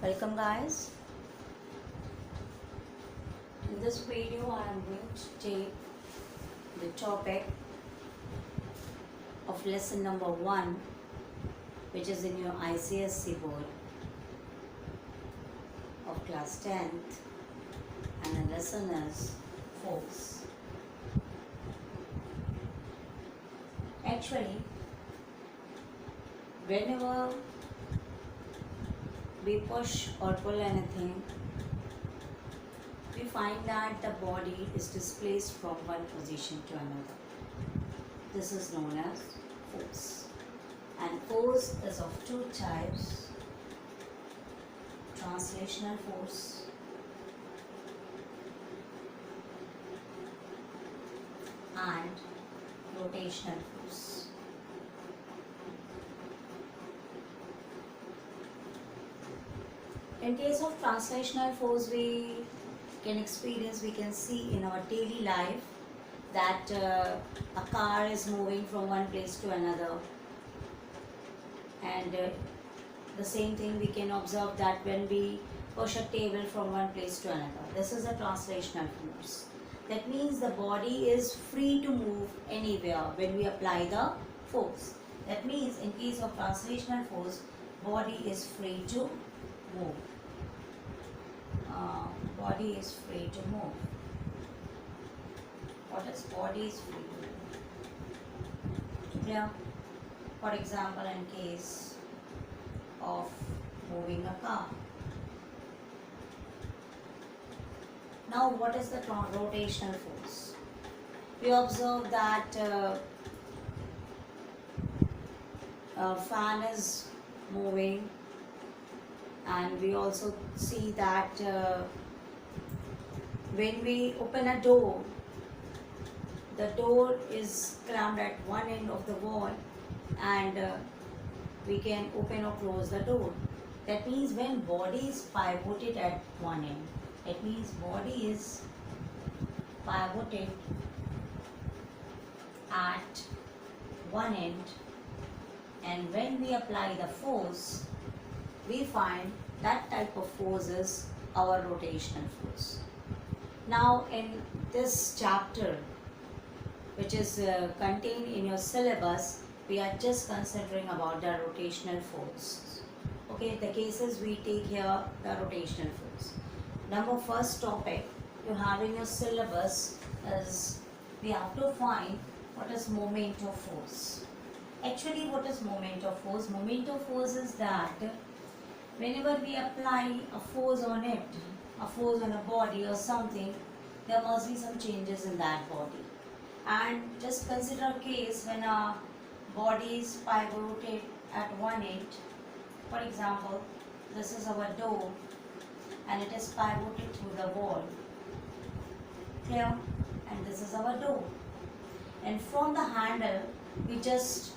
Welcome guys. In this video I am going to take the topic of lesson number 1, which is in your icse board of class 10th, and the lesson is force. Actually, whenever we push or pull anything, we find that the body is displaced from one position to another. This is known as force. And force is of two types: translational force and rotational force. In case of translational force, we can see in our daily life that a car is moving from one place to another, and the same thing we can observe that when we push a table from one place to another. This is a translational force. That means the body is free to move anywhere when we apply the force. That means in case of translational force, body is free to move. Body is free to move. What is body is free to move? Clear? For example, in case of moving a car. Now, what is the rotational force? We observe that a fan is moving, and we also see that when we open a door, the door is clamped at one end of the wall, and we can open or close the door. That means when body is pivoted at one end, it means body is pivoted at one end, and when we apply the force, we find that type of force is our rotational force. Now, in this chapter, which is contained in your syllabus, we are just considering about the rotational force. Okay, the cases we take here, the rotational force. Number first topic you have in your syllabus is we have to find what is moment of force. Actually, what is moment of force? Moment of force is that whenever we apply a force on it, a force on a body or something, there must be some changes in that body. And just consider a case when a body is pivoted at one end. For example, this is our door and it is pivoted through the wall. Clear? And this is our door. And from the handle, we just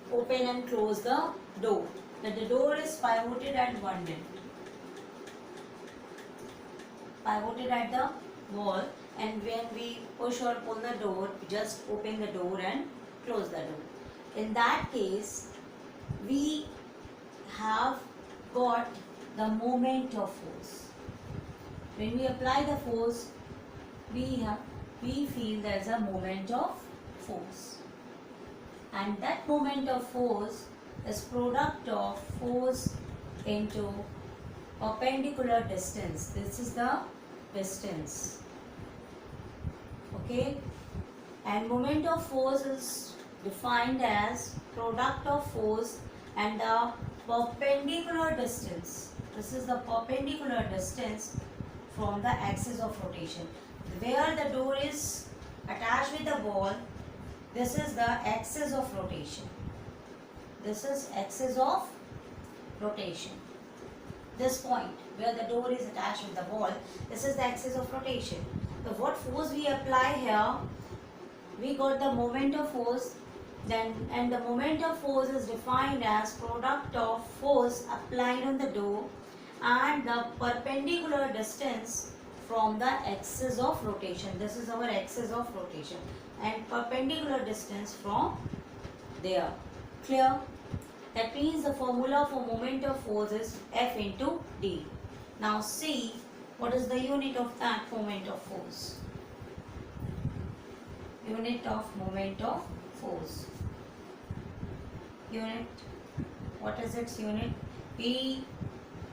open and close the door. The door is pivoted at one end, pivoted at the wall, and when we push or pull the door, just open the door and close the door. In that case, we have got the moment of force. When we apply the force, we feel there is a moment of force, and that moment of force is product of force into perpendicular distance. This is the distance. Okay, and moment of force is defined as product of force and the perpendicular distance. This is the perpendicular distance from the axis of rotation. Where the door is attached with the wall, this is the axis of rotation. This is axis of rotation. This point where the door is attached with the wall, this is the axis of rotation. So what force we apply here, we got the moment of force, and the moment of force is defined as product of force applied on the door and the perpendicular distance from the axis of rotation. This is our axis of rotation, and perpendicular distance from there. Clear? That means the formula for moment of force is F into D. Now see what is the unit of that moment of force. Unit of moment of force. Unit, what is its unit? We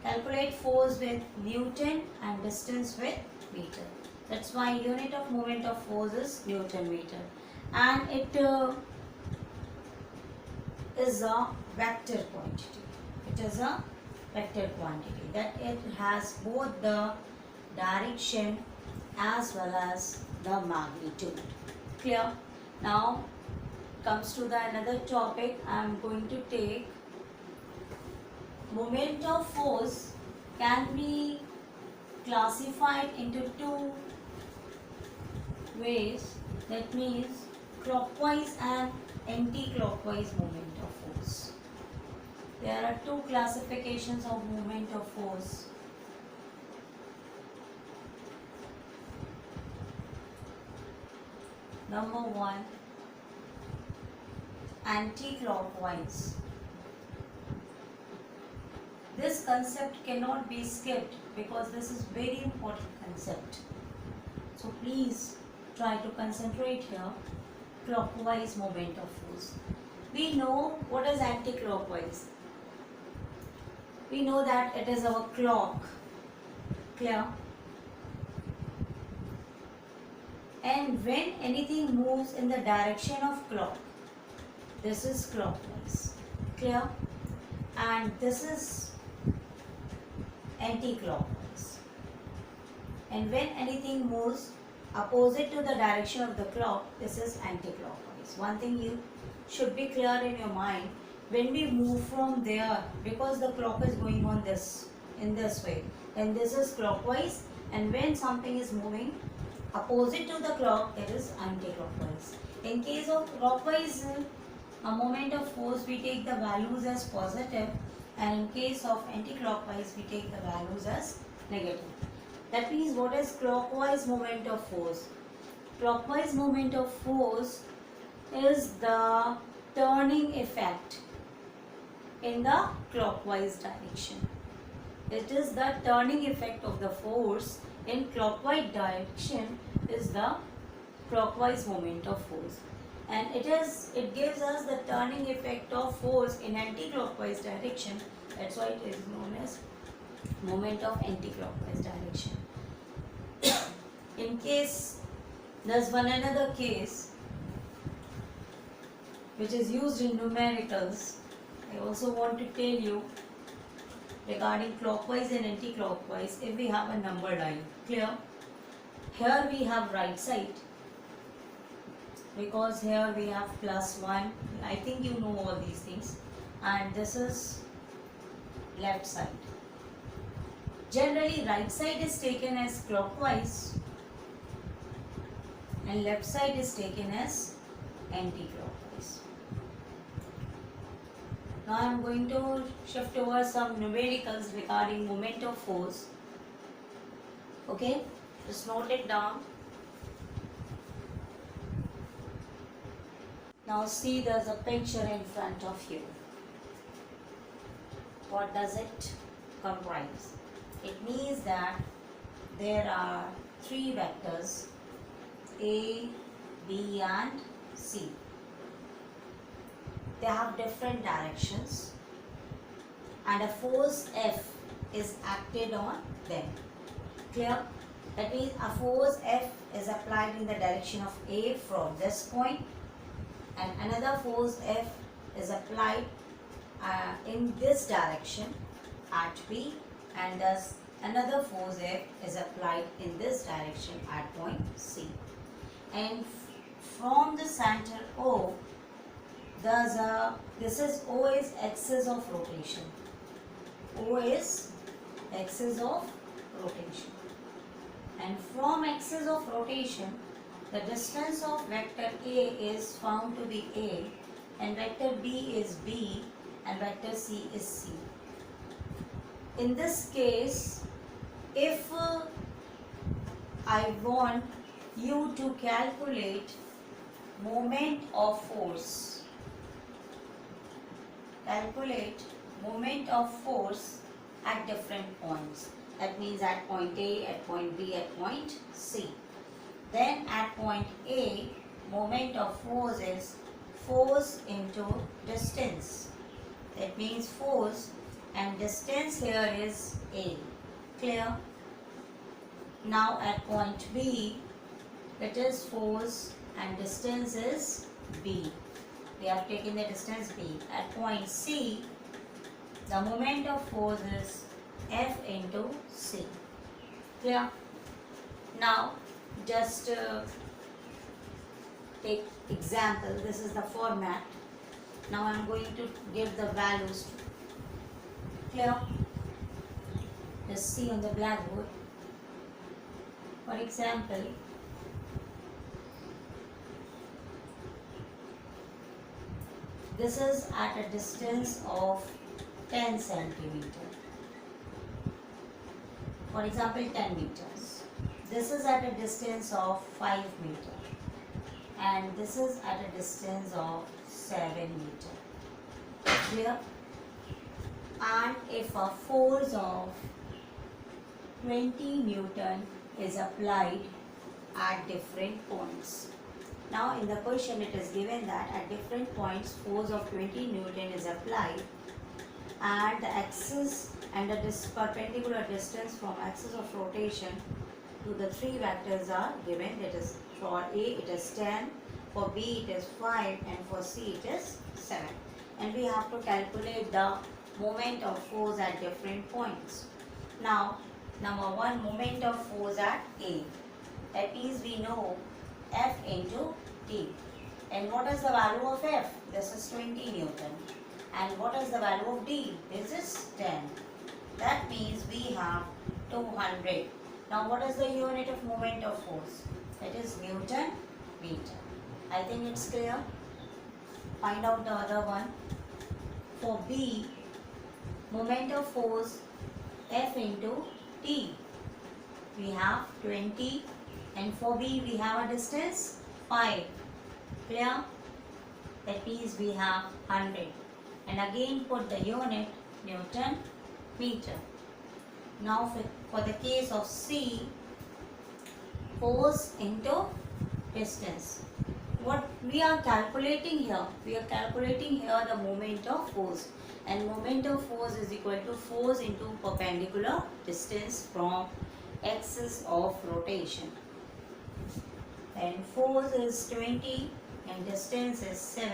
calculate force with Newton and distance with meter. That's why unit of moment of force is Newton meter. And it is a vector quantity. It is a vector quantity, that it has both the direction as well as the magnitude. Clear? Now comes to the another topic. I am going to take moment of force can be classified into two ways. That means clockwise and anti-clockwise moment of force. There are two classifications of moment of force. Number one, anti-clockwise. This concept cannot be skipped because this is very important concept. So please try to concentrate here. Clockwise moment of force. We know what is anti-clockwise. We know that it is our clock. Clear? And when anything moves in the direction of clock, this is clockwise. Clear? And this is anti-clockwise. And when anything moves opposite to the direction of the clock, this is anti-clockwise. One thing you should be clear in your mind, when we move from there, because the clock is going on this, in this way, then this is clockwise, and when something is moving opposite to the clock, it is anti-clockwise. In case of clockwise a moment of force, we take the values as positive, and in case of anti-clockwise, we take the values as negative. That means what is clockwise moment of force? Clockwise moment of force is the turning effect in the clockwise direction. It is the turning effect of the force in clockwise direction is the clockwise moment of force. And it gives us the turning effect of force in anti-clockwise direction. That's why it is known as moment of anti-clockwise direction. In case, there's one another case which is used in numericals. I also want to tell you regarding clockwise and anti-clockwise. If we have a number line, clear? Here we have right side, because here we have +1. I think you know all these things. And this is left side. Generally, right side is taken as clockwise and left side is taken as anti-clockwise. Now I am going to shift over some numericals regarding moment of force. Okay, just note it down. Now see, there's a picture in front of you. What does it comprise? It means that there are three vectors A, B and C. They have different directions and a force F is acted on them. Clear? That means a force F is applied in the direction of A from this point, and another force F is applied in this direction at B, and thus another force F is applied in this direction at point C. And from the center O, this is O is axis of rotation. O is axis of rotation. And from axis of rotation, the distance of vector A is found to be A, and vector B is B, and vector C is C. In this case, if I want you to calculate moment of force, calculate moment of force at different points. That means at point A, at point B, at point C. Then at point A, moment of force is force into distance. That means force and distance here is A. Clear? Now at point B, it is force and distance is B. We have taken the distance B. At point C, the moment of force is F into C. Clear? Now just take example. This is the format. Now I am going to give the values. Clear? Just see on the blackboard. For example, this is at a distance of 10 centimeter. For example, 10 meters. This is at a distance of 5 meter. And this is at a distance of 7 meter. Clear? And if a force of 20 Newton is applied at different points. Now in the question it is given that at different points force of 20 Newton is applied and the axis and the perpendicular distance from axis of rotation to the three vectors are given. That is, for A it is 10, for B it is 5 and for C it is 7. And we have to calculate the moment of force at different points. Now number 1, moment of force at A. That means we know F into T. And what is the value of F? This is 20 Newton. And what is the value of D? This is 10. That means we have 200. Now what is the unit of moment of force? That is Newton meter. I think it's clear. Find out the other one. For B, moment of force F into T. We have 20 and for B we have a distance 5. Clear? That means we have 100. And again put the unit Newton meter. Now for the case of C, force into distance. What we are calculating here? We are calculating here the moment of force. And moment of force is equal to force into perpendicular distance from axis of rotation. And force is 20 and distance is 7.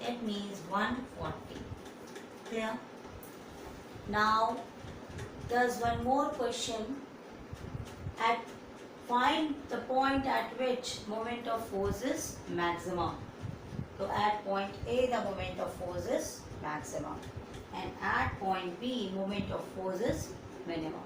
That means 140. Clear? Now there's one more question. Find the point at which moment of force is maximum. So at point A the moment of force is maximum. And at point B moment of force is minimum.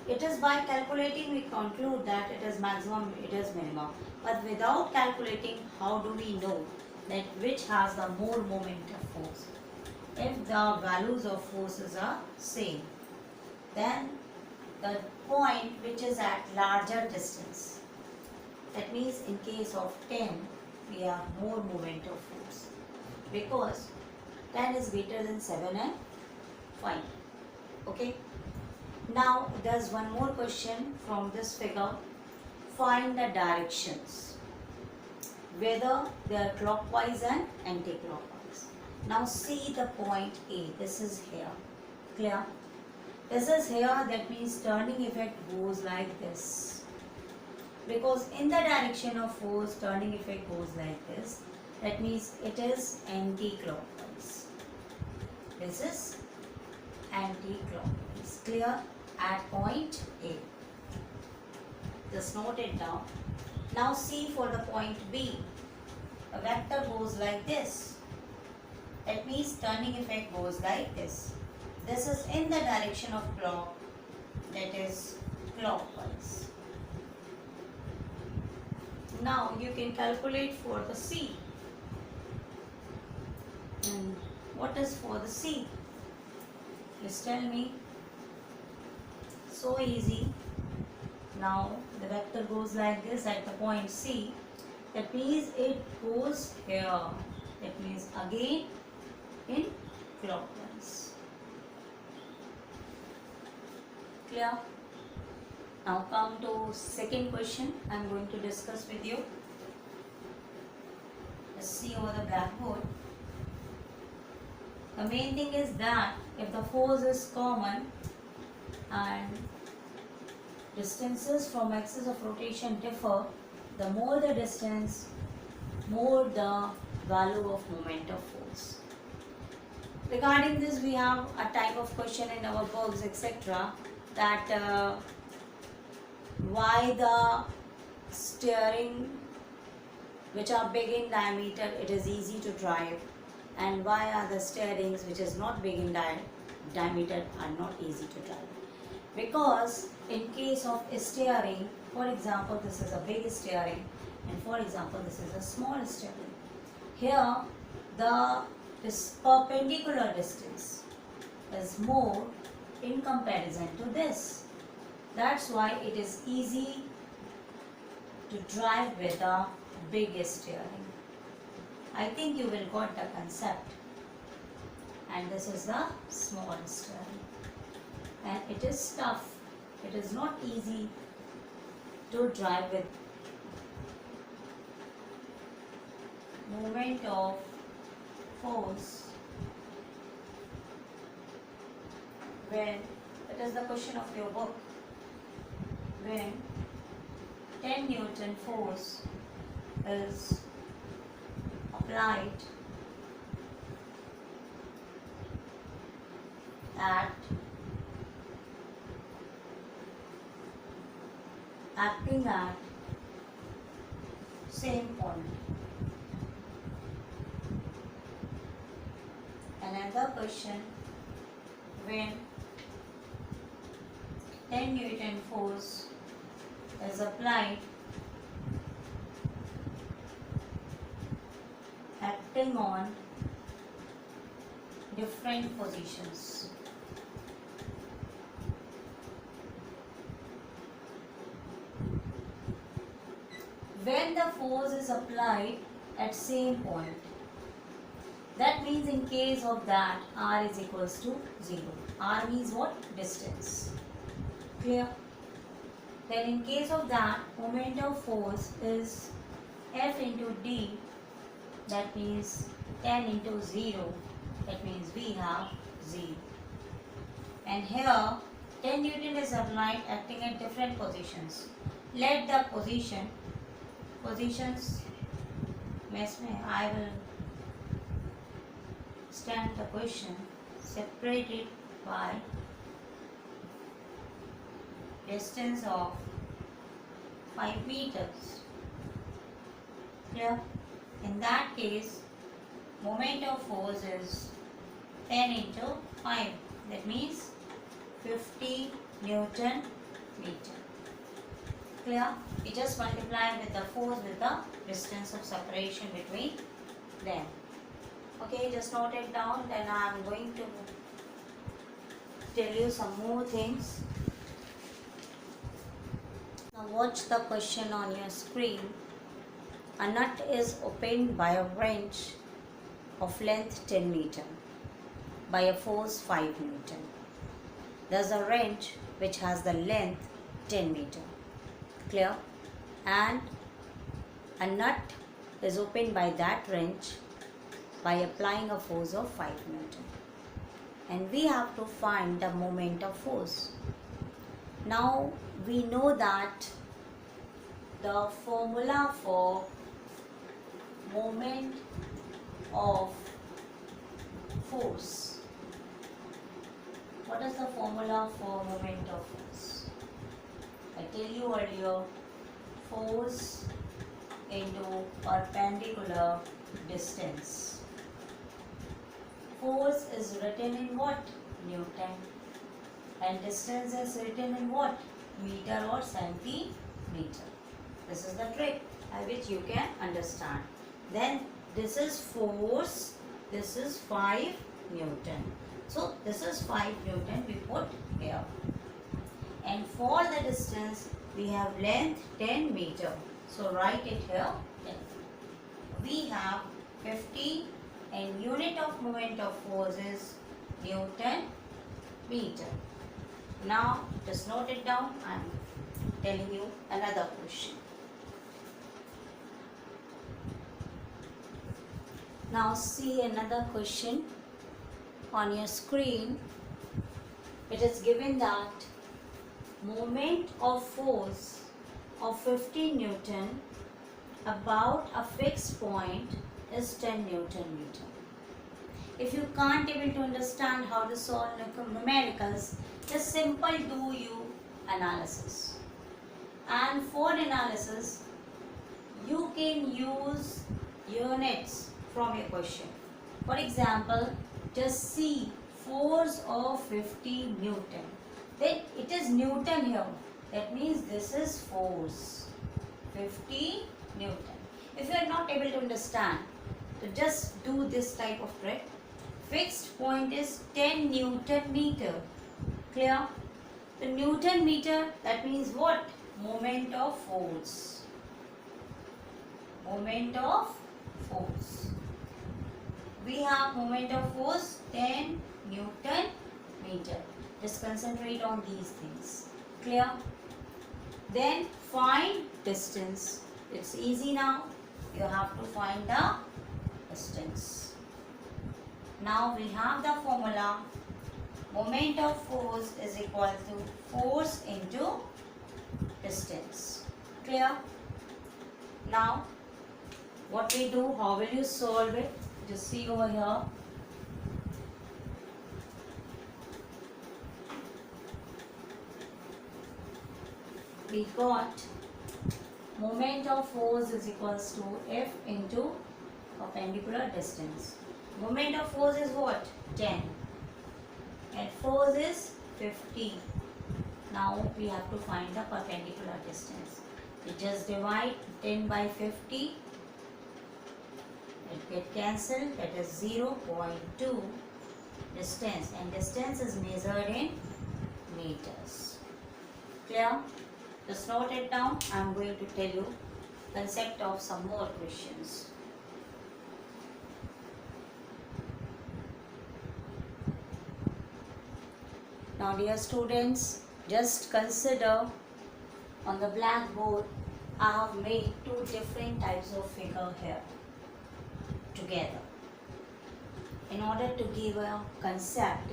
It is by calculating we conclude that it is maximum, it is minimum. But without calculating, how do we know that which has the more moment of force? If the values of forces are same, then the point which is at larger distance. That means in case of 10, we have more moment of force. Because 10 is greater than 7 and 5. Okay. Now there's one more question from this figure. Find the directions, whether they are clockwise and anti-clockwise. Now see the point A. This is here. Clear? This is here. That means turning effect goes like this. Because in the direction of force, turning effect goes like this. That means it is anti-clockwise. This is anti-clockwise. Clear? At point A. Just note it down. Now see for the point B. A vector goes like this. That means turning effect goes like this. This is in the direction of clock. That is clockwise. Now you can calculate for the C. And what is for the C? Just tell me. So easy. Now the vector goes like this at the point C. That means it goes here. That means again in clockwise. Clear? Now come to second question I am going to discuss with you. Let's see over the blackboard. The main thing is that if the force is common and distances from axis of rotation differ, the more the distance, more the value of moment of force. Regarding this, we have a type of question in our books, etc., that why the steering which are big in diameter it is easy to drive, and why are the steerings which is not big in diameter are not easy to drive. Because in case of steering, for example, this is a big steering, and for example, this is a small steering. Here, this perpendicular distance is more in comparison to this. That's why it is easy to drive with a big steering. I think you will got the concept. And this is the small steering. And it is tough. It is not easy to drive with. Moment of force when, that is the question of your book, when 10 Newton force is applied acting at same point. Another question, when 10 Newton force is applied acting on different positions. When the force is applied at same point, that means in case of that r is equals to 0. R means what? Distance. Clear? Then in case of that, moment of force is F into D, that means 10 into 0, that means we have 0. And here 10 Newton is applied acting at different positions. Let the positions mess me, I will stand the question separated by distance of 5 meters. Clear? In that case, moment of force is 10 into 5. That means 50 Newton meter. Clear? We just multiply with the force with the distance of separation between them. Okay, just note it down. Then I am going to tell you some more things. Now watch the question on your screen. A nut is opened by a wrench of length 10 meter by a force 5 Newton. There's a wrench which has the length 10 meter. Clear? And a nut is opened by that wrench by applying a force of 5 Newton. And we have to find the moment of force. Now we know that the formula for moment of force. What is the formula for moment of force? I tell you earlier, force into perpendicular distance. Force is written in what? Newton. And distance is written in what? Meter or centimeter. This is the trick by which you can understand. Then this is force, this is 5 Newton. So this is 5 Newton we put here. And for the distance we have length 10 meter. So write it here. We have 50 and unit of moment of force is Newton meter. Now just note it down. I am telling you another question. Now see another question on your screen. It is given that moment of force of 15 Newton about a fixed point is 10 Newton meter. If you can't able to understand how to solve numericals, just simple do you analysis. And for analysis, you can use units from your question. For example, just see force of 50 Newton. Then it is Newton here. That means this is force 50 Newton. If you are not able to understand, so just do this type of trick. Fixed point is 10 Newton meter. Clear? The Newton meter, that means what? Moment of force. Moment of force. We have moment of force 10 Newton meter. Just concentrate on these things. Clear? Then find distance. It's easy now. You have to find the distance. Now we have the formula. Moment of force is equal to force into distance. Clear? Now what we do, how will you solve it? Just see over here. We got moment of force is equals to F into perpendicular distance. Moment of force is what? 10. And force is 50. Now we have to find the perpendicular distance. We just divide 10 by 50. It get cancelled. That is 0.2 distance. And distance is measured in meters. Clear? Just note it down. I am going to tell you concept of some more questions. Now dear students, just consider on the blackboard I have made two different types of figure here together in order to give a concept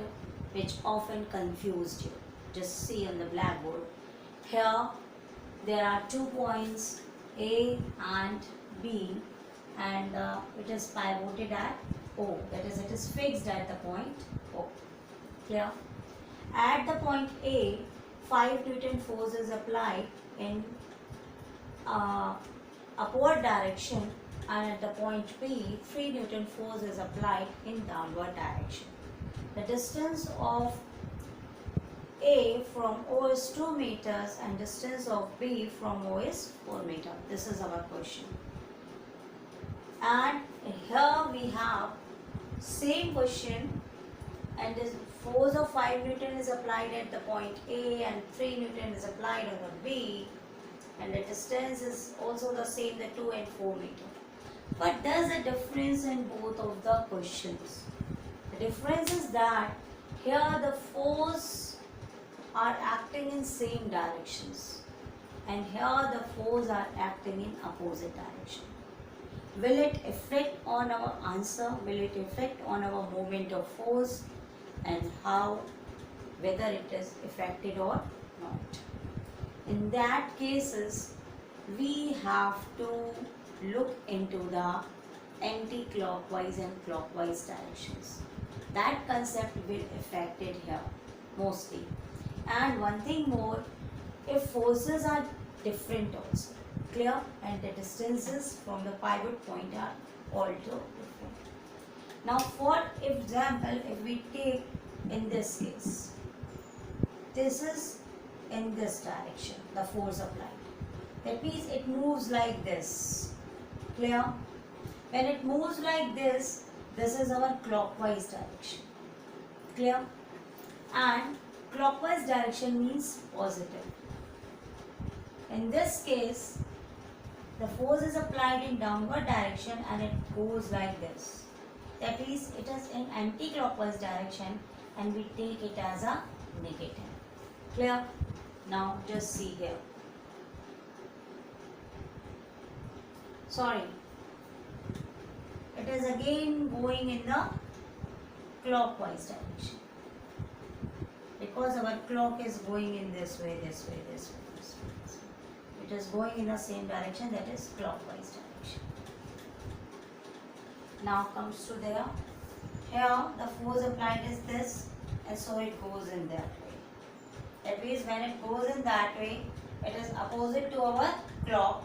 which often confused you. Just see on the blackboard. Here there are 2 points A and B, and it is pivoted at O. That is, it is fixed at the point O. Clear? At the point A, 5 Newton force is applied in upward direction, and at the point B, 3 Newton force is applied in downward direction. The distance of A from O is 2 meters and distance of B from O is 4 meters. This is our question. And here we have same question, and this force of 5 Newton is applied at the point A and 3 Newton is applied on the B, and the distance is also the same, the 2 and 4 meters. But there's a difference in both of the questions. The difference is that here the force are acting in same directions, and here the force are acting in opposite direction. Will it affect on our answer? Will it affect on our moment of force, and how, whether it is affected or not? In that cases, we have to look into the anti-clockwise and clockwise directions. That concept will affect it here mostly. And one thing more, if forces are different also, clear, and the distances from the pivot point are also different. Now for example, if we take in this case, this is in this direction, the force applied. That means it moves like this. Clear? When it moves like this is our clockwise direction. Clear? And clockwise direction means positive. In this case, the force is applied in downward direction and it goes like this. that is it is in anti-clockwise direction and we take it as a negative. Clear? Now just see here. Sorry, it is again going in the clockwise direction because our clock is going in this way, this way, this way, this way, this way. It is going in the same direction, that is clockwise direction. Now comes to there. Here the force applied is this, and so it goes in that way. That means when it goes in that way, it is opposite to our clock,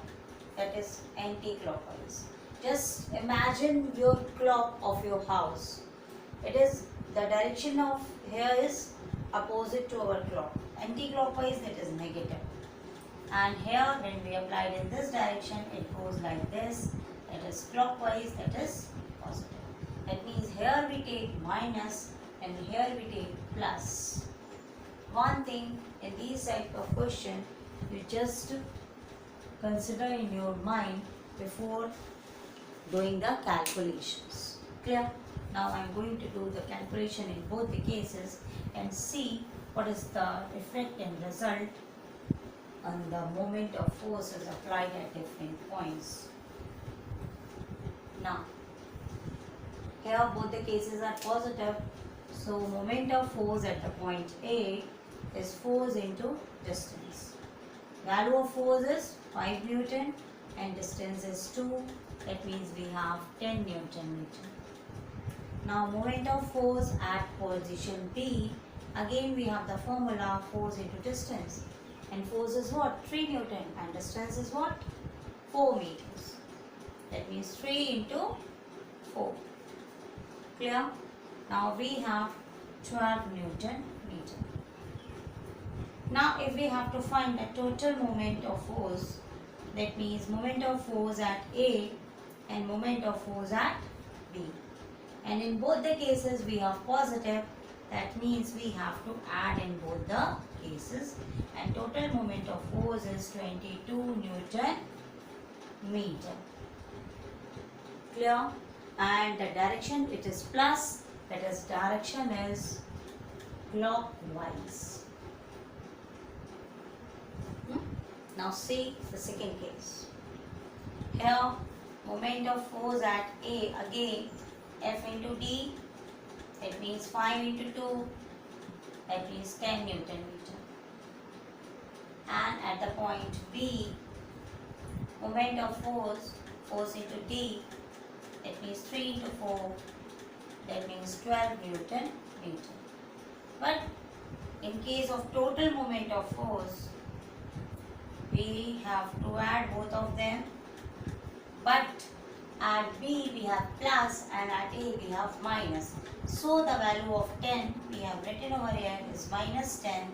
that is anti-clockwise. Just imagine your clock of your house. It is the direction of here is opposite to our clock. Anti-clockwise, that is negative. And here when we apply it in this direction, it goes like this. That is clockwise, that is positive. That means here we take minus and here we take plus. One thing in these type of question, you just consider in your mind before doing the calculations. Clear? Now I am going to do the calculation in both the cases and see what is the effect and result on the moment of forces applied at different points. Now, here both the cases are positive, so moment of force at the point A is force into distance. Value of force is 5 Newton and distance is 2. That means we have 10 Newton meter. Now moment of force at position B, again we have the formula force into distance, and force is what? 3 Newton and distance is what? 4 meters. That means 3 into 4. Clear? Now we have 12 Newton meter. Now if we have to find the total moment of force, that means moment of force at A and moment of force at B. And in both the cases we have positive, that means we have to add in both the cases, and total moment of force is 22 Newton meter. Clear? And the direction, it is plus, that is direction is clockwise. Now see the second case. Here moment of force at A, again F into D, it means 5 into 2, that means 10 Newton meter. And at the point B, moment of force, force into D, it means 3 into 4, that means 12 Newton meter. But in case of total moment of force, we have to add both of them, but at B we have plus and at A we have minus. So the value of 10 we have written over here is minus 10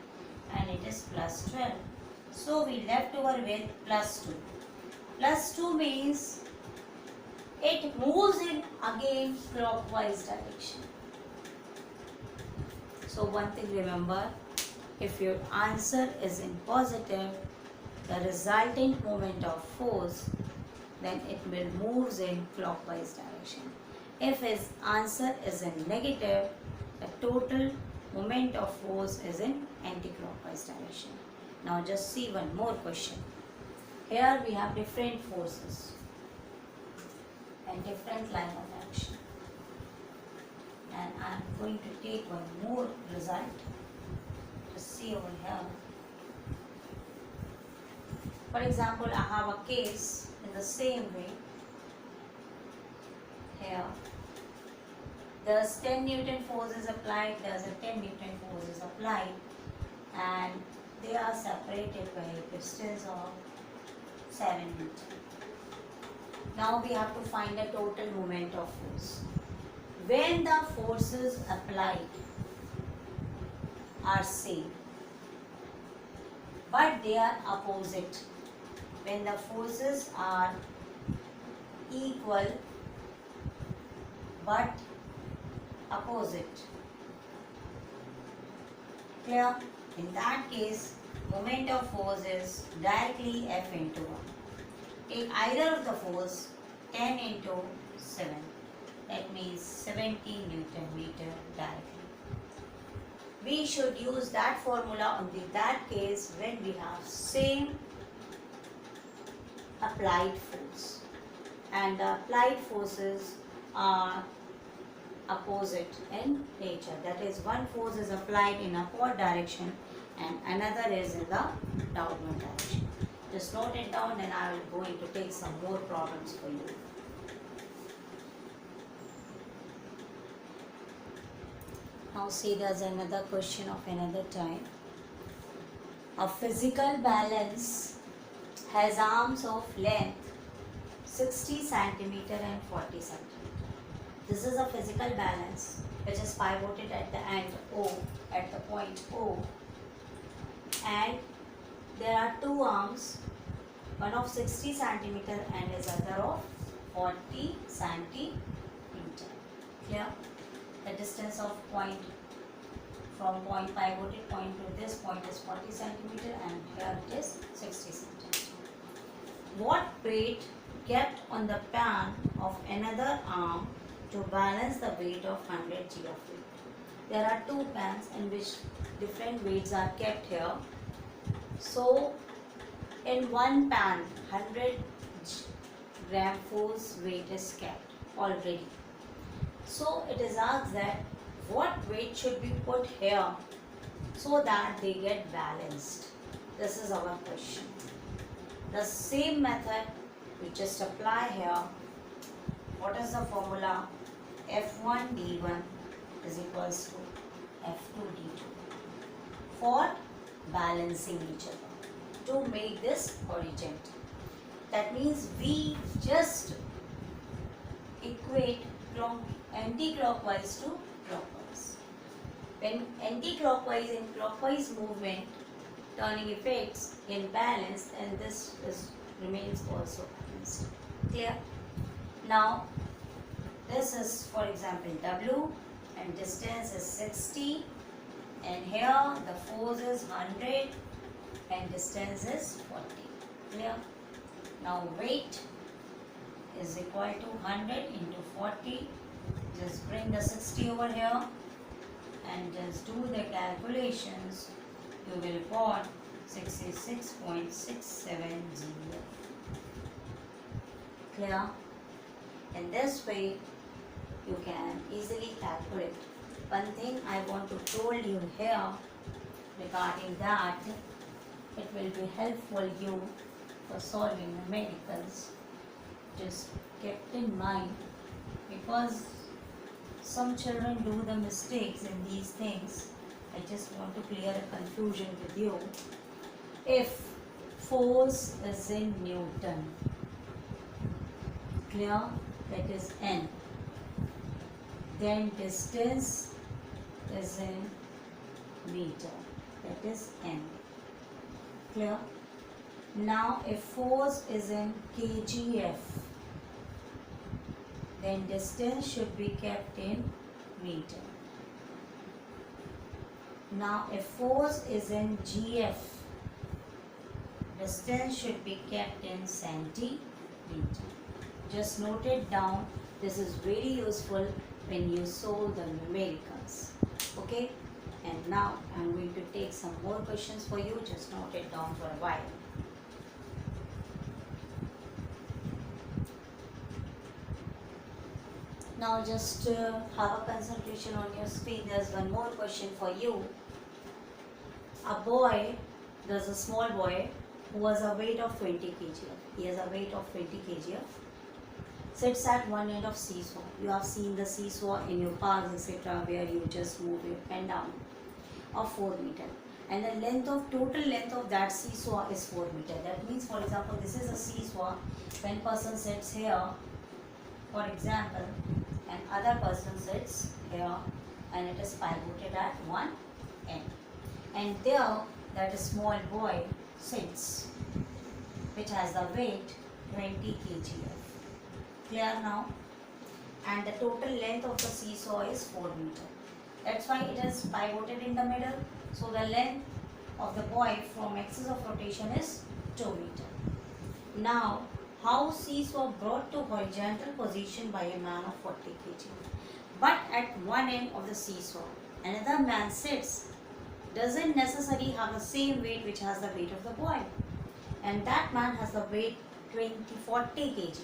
and it is plus 12. So we left over with plus 2. Plus 2 means it moves in again clockwise direction. So one thing remember, if your answer is in positive, the resultant moment of force, then it will move in clockwise direction. If his answer is in negative, the total moment of force is in anti-clockwise direction. Now just see one more question. Here we have different forces and different line of action. And I am going to take one more result. Just see over here. For example, I have a case in the same way. Here, there's 10 Newton force is applied, there's a 10 Newton force is applied, and they are separated by a distance of 7 Newton. Now we have to find the total moment of force. When the forces applied are same, but they are opposite. When the forces are equal but opposite. Clear? In that case, moment of force is directly F into 1. Take either of the force 10 into 7. that means 70 Newton meter directly. We should use that formula only that case when we have same applied force, and the applied forces are opposite in nature. That is, one force is applied in upward direction and another is in the downward direction. Just note it down, then I will going to take some more problems for you. Now see, there's another question of another time. A physical balance has arms of length 60 centimeter and 40 centimeter. This is a physical balance which is pivoted at the end O, at the point O, and there are two arms, one of 60 centimeter and is other of 40 centimeter. Clear? The distance of point from point pivoted point to this point is 40 centimeter and here it is 60 centimeter. What weight kept on the pan of another arm to balance the weight of 100 g of weight? There are two pans in which different weights are kept here. So in one pan 100 gram force weight is kept already. So it is asked that what weight should be put here so that they get balanced. This is our question. The same method we just apply here. What is the formula? F1 D1 is equals to F2 D2 for balancing each other to make this horizontal. That means we just equate anti-clockwise to clockwise. When anti-clockwise and clockwise movement turning effects in balance, and this remains also balanced. Clear? Now this is, for example, W and distance is 60 and here the force is 100 and distance is 40. Clear? Now weight is equal to 100 into 40. Just bring the 60 over here and just do the calculations. You will got 66.67 g. Clear? In this way you can easily calculate. One thing I want to told you here regarding that, it will be helpful you for solving numericals. Just kept in mind, because some children do the mistakes in these things. I just want to clear a confusion with you. If force is in Newton, clear, that is N, then distance is in meter, that is N. Clear? Now if force is in kgf, then distance should be kept in meter. Now if force is in gf, distance should be kept in centimeter. Just note it down. This is very useful when you solve the numericals. Okay? And now I am going to take some more questions for you. Just note it down for a while. Now just have a concentration on your screen. There's one more question for you. A boy, there's a small boy who has a weight of 20 kg. He has a weight of 20 kg. Sits at one end of seesaw. You have seen the seesaw in your parks, etc., where you just move your pen down, of 4 meter. And the total length of that seesaw is 4 meter. That means, for example, this is a seesaw. When person sits here, for example, and other person sits here, and it is pivoted at one end. And there, that small boy sits, which has the weight 20 kg. Clear now? And the total length of the seesaw is 4 meter. That's why it is pivoted in the middle. So the length of the boy from axis of rotation is 2 meter. Now how seesaw brought to horizontal position by a man of 40 kg. But at one end of the seesaw, another man sits, doesn't necessarily have the same weight which has the weight of the boy. And that man has the weight 40 kg.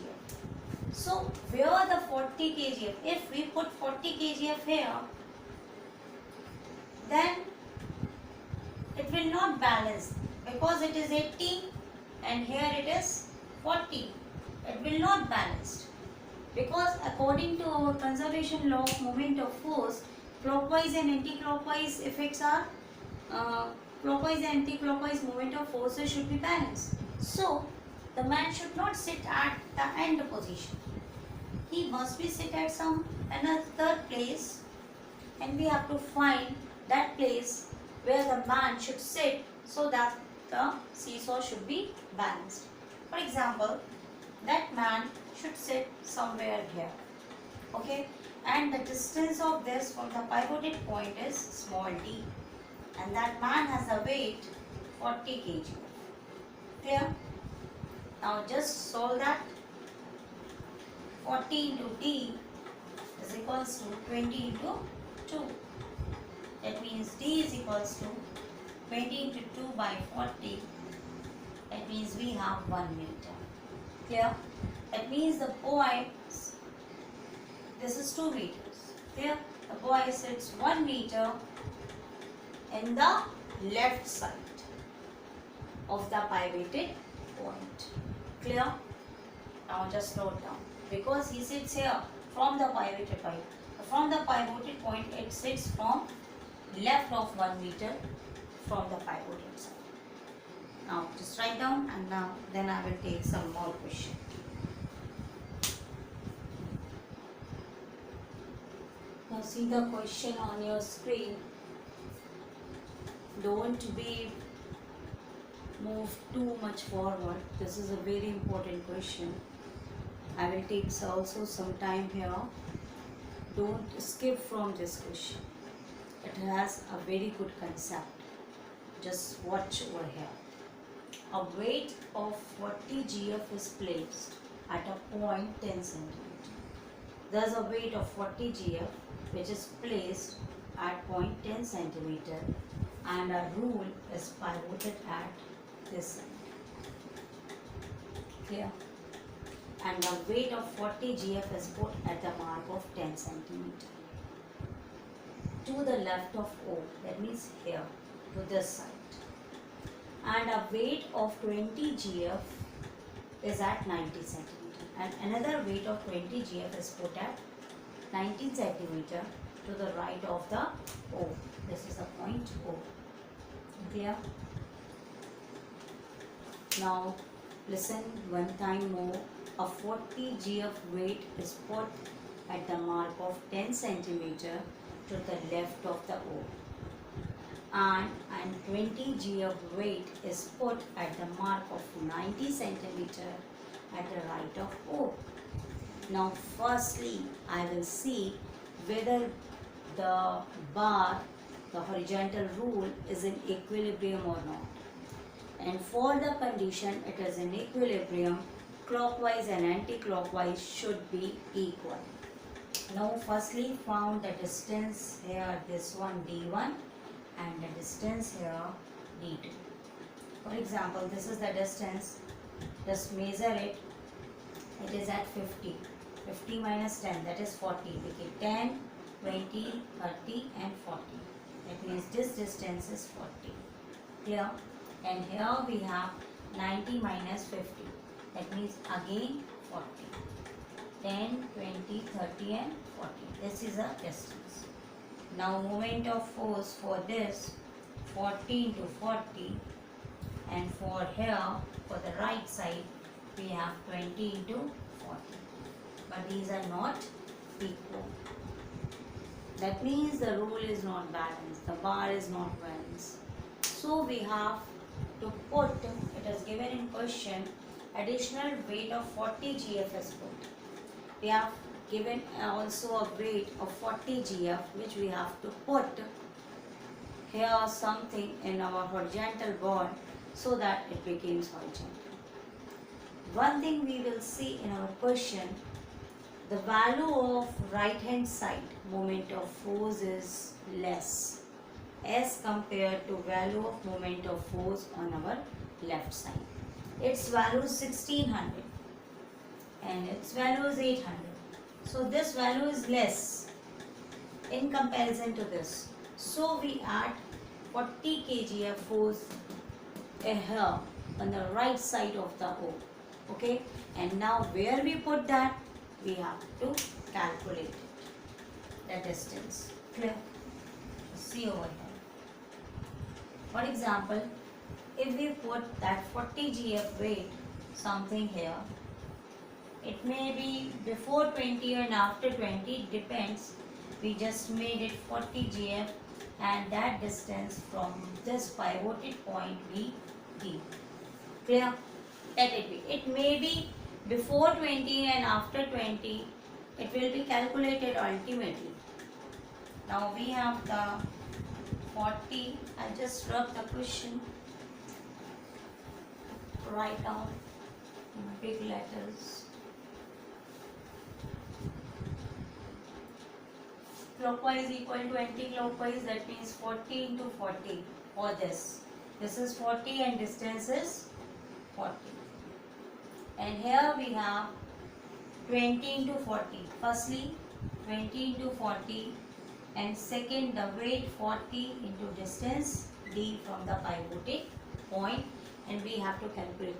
So where the 40 kg, if we put 40 kg here, then it will not balance because it is 80 and here it is 40. It will not balance because according to our conservation law of moment of force, clockwise and anti-clockwise effects are clockwise and anti-clockwise moment of forces should be balanced. So the man should not sit at the end position. He must be sit at some another place, and we have to find that place where the man should sit so that the seesaw should be balanced. For example, that man should sit somewhere here. Okay, and the distance of this from the pivoted point is small d, and that man has a weight 40 kg. Clear? Now just solve that. 40 into d is equals to 20 into 2. That means d is equals to 20 into 2 by 40. That means we have 1 meter. Clear? That means the boy, this is 2 meters. Clear? The boy sits 1 meter in the left side of the pivoted point. Clear? Now just note down. Because he sits here from the pivoted point. From the pivoted point, it sits from left of 1 meter from the pivoted side. Now just write down, and now then I will take some more questions. Now see the question on your screen. Don't be moved too much forward. This is a very important question. I will take also some time here. Don't skip from this question. It has a very good concept. Just watch over here. A weight of 40 gf is placed at a point 10 cm. Thus a weight of 40 gf which is placed at point 10 cm and a rule is pivoted at this end. Clear? And the weight of 40 gf is put at the mark of 10 cm to the left of O, that means here to this side. And a weight of 20 gf is at 90 cm, and another weight of 20 gf is put at 19 cm to the right of the O. This is the point O. Clear? Now listen one time more. A 40 gf weight is put at the mark of 10 cm to the left of the O, and 20 gf weight is put at the mark of 90 cm at the right of O. Now firstly I will see whether the bar, the horizontal rule, is in equilibrium or not. And for the condition it is in equilibrium, clockwise and anti-clockwise should be equal. Now firstly found the distance here, this one d1, and the distance here d2. For example, this is the distance. Just measure it. It is at 50. 50 minus 10, that is 40. We get 10, 20, 30 and 40. That means this distance is 40. Clear? And here we have 90 minus 50. That means again 40. 10, 20, 30 and 40. This is a distance. Now moment of force for this 40 into 40, and for here for the right side we have 20 into 40. But these are not equal. That means the rule is not balanced. The bar is not balanced. So we have to put, it is given in question, additional weight of 40 gf is put. We have given also a weight of 40 gf which we have to put here something in our horizontal bar so that it becomes horizontal. one thing we will see in our question, the value of right hand side moment of force is less as compared to value of moment of force on our left side. Its value is 1600 and its value is 800. So this value is less in comparison to this. So we add 40 kg of force here on the right side of the O. Okay, and now where we put that, we have to calculate the distance. Clear? See over here. For example, if we put that 40 gf weight something here, it may be before 20 and after 20, depends. We just made it 40 gf and that distance from this pivoted point be D. Clear? Let it be. It may be before 20 and after 20. It will be calculated ultimately. Now we have the 40. I just rub the question. Write down in big letters. Clockwise equal to anti-clockwise, that means 40 into 40 for this. This is 40 and distance is 40. And here we have 20 into 40. Firstly, 20 into 40 and second the weight 40 into distance D from the pivoted point, and we have to calculate.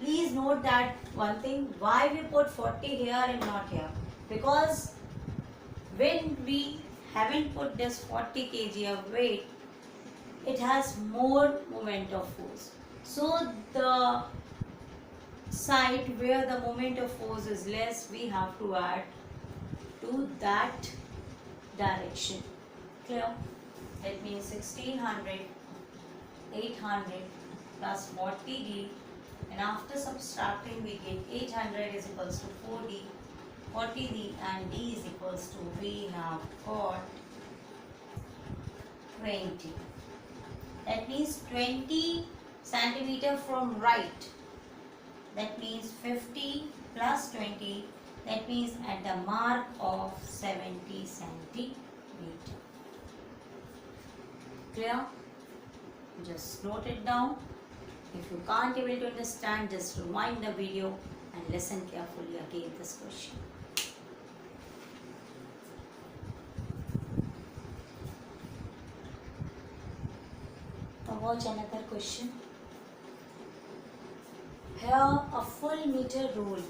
Please note that one thing, why we put 40 here and not here, because when we haven't put this 40 kg of weight, it has more moment of force. So the side where the moment of force is less, we have to add to that direction. Clear? That means 1600, 800 plus 40D, and after subtracting we get 800 is equals to 4D, 40D and D is equals to, we have got 20. That means 20 centimeter from right. That means 50 plus 20. That means at the mark of 70 centimeter. Clear? Just note it down. If you can't able to understand, just rewind the video and listen carefully again this question. Now watch another question. Here a full meter rule.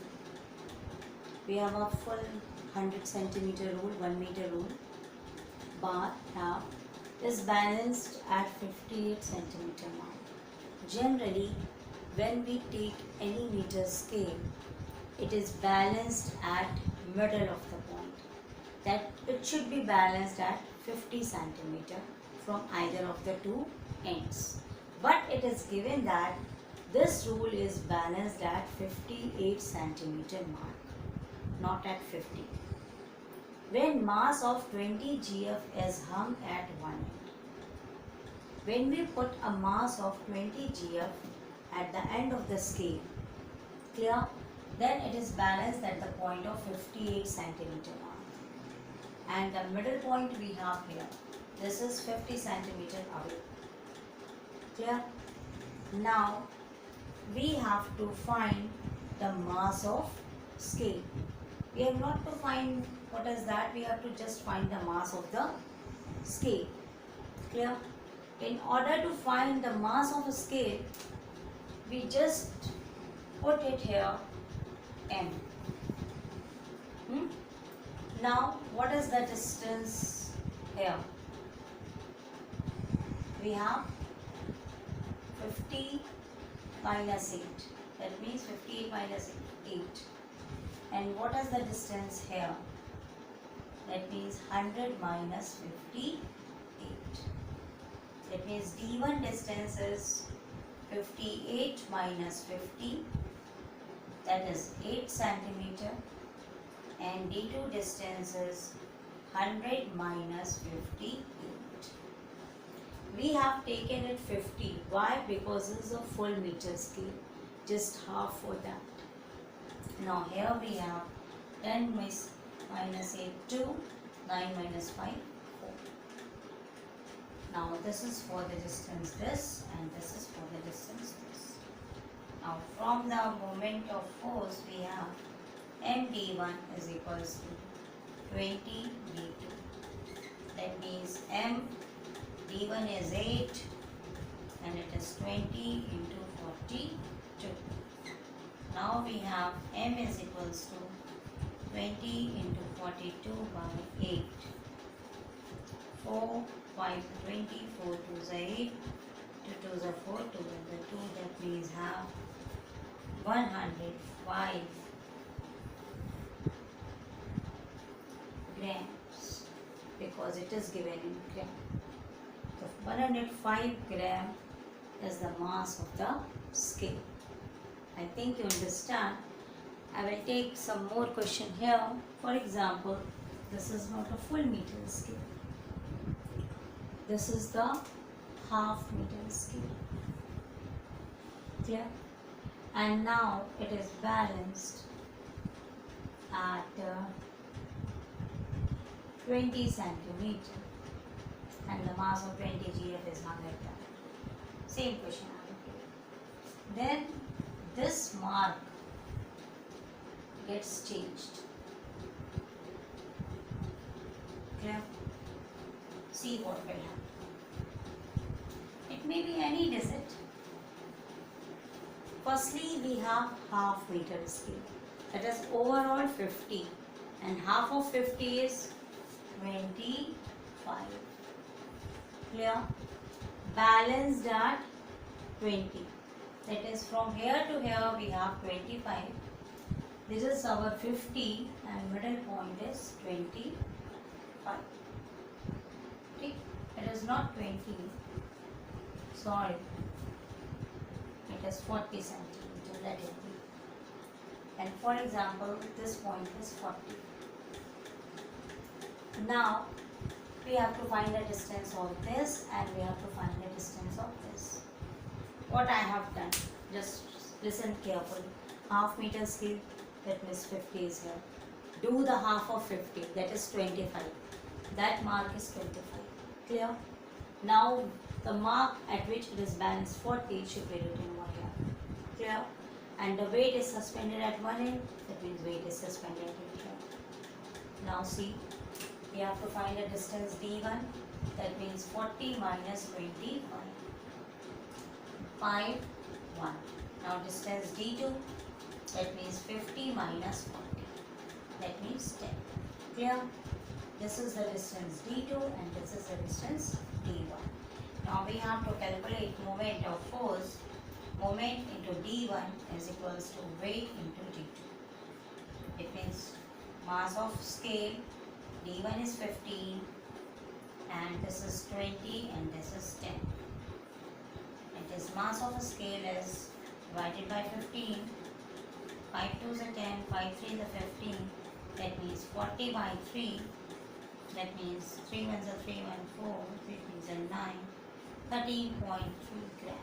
We have a full 100 centimeter rule, 1 meter rule. Bar now is balanced at 58 centimeter mark. Generally, when we take any meter scale, it is balanced at middle of the point. That it should be balanced at 50 centimeter from either of the two ends. But it is given that this rule is balanced at 58 centimeter mark, not at 50. When mass of 20 gf is hung at one end. When we put a mass of 20 gf at the end of the scale, clear? Then it is balanced at the point of 58 centimeter mark. And the middle point we have here, this is 50 centimeter away. Clear? Now we have to find the mass of scale. We have not to find what is that, we have to just find the mass of the scale. Clear? In order to find the mass of a scale, we just put it here M. Now what is the distance here? We have 50 minus 8. That means 58 minus 8. And what is the distance here? That means 100 minus 58. That means D1 distance is 58 minus 50. That is 8 centimeter. And D2 distance is 100 minus 58. We have taken it 50. Why? Because this is a full meter scale. just half for that. Now here we have 10 minus 8, 2, 9 minus 5, 4. Now this is for the distance this, and this is for the distance this. Now from the moment of force we have md1 is equals to 20 d2. That means md1 is 8 and it is 20 into 42. Now we have m is equals to 20 into 42 by 8. 4, 5, 20, 4 2s are 8, 2 2s are 4, 2 and the 2, that means have 105 grams, because it is given in gram. So 105 gram is the mass of the scale. I think you understand. I will take some more question here. For example, this is not a full meter scale. This is the half meter scale. Clear? And now it is balanced at 20 centimeter and the mass of 20 gf is 100 ton. Same question I will do. Then this mark gets changed. Clear? See what will happen. It may be any digit. Firstly, we have half meter scale. That is overall 50, and half of 50 is 25. Clear? Balanced at 20. That is from here to here we have 25. This is our 50 and middle point is 25. Okay? It is not 20. Sorry. It is 40 centimeter. Let it be. And for example, this point is 40. Now we have to find the distance of this and we have to find the distance of this. What I have done, just listen carefully. Half meter scale, that means 50 is here. Do the half of 50, that is 25. That mark is 25. Clear? Now the mark at which it is balanced 40 should be written over here. Clear? And the weight is suspended at one end, that means weight is suspended at here. Now see, we have to find a distance d1, that means 40 minus 25. 5, 1. Now distance d2, that means 50 minus 40. That means 10. Clear? This is the distance d2 and this is the distance d1. Now we have to calculate moment of force. Moment into d1 is equals to weight into d2. It means mass of scale d1 is 15 and this is 20 and this is 10. It is mass of a scale is divided by 15. 5 2s are 10, 5 3s are 15. That means 40 by 3. That means 3 1s are 3, 1 4, 3 3s are 9. 13.3 gram.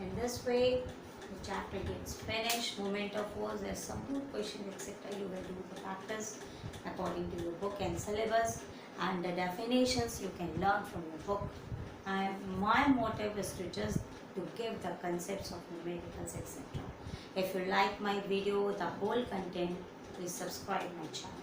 In this way, the chapter gets finished. Moment of force, there's some more question etc. You will do the practice according to your book and syllabus, and the definitions you can learn from your book. My motive is to just to give the concepts of numericals etc. If you like my video, the whole content, please subscribe my channel.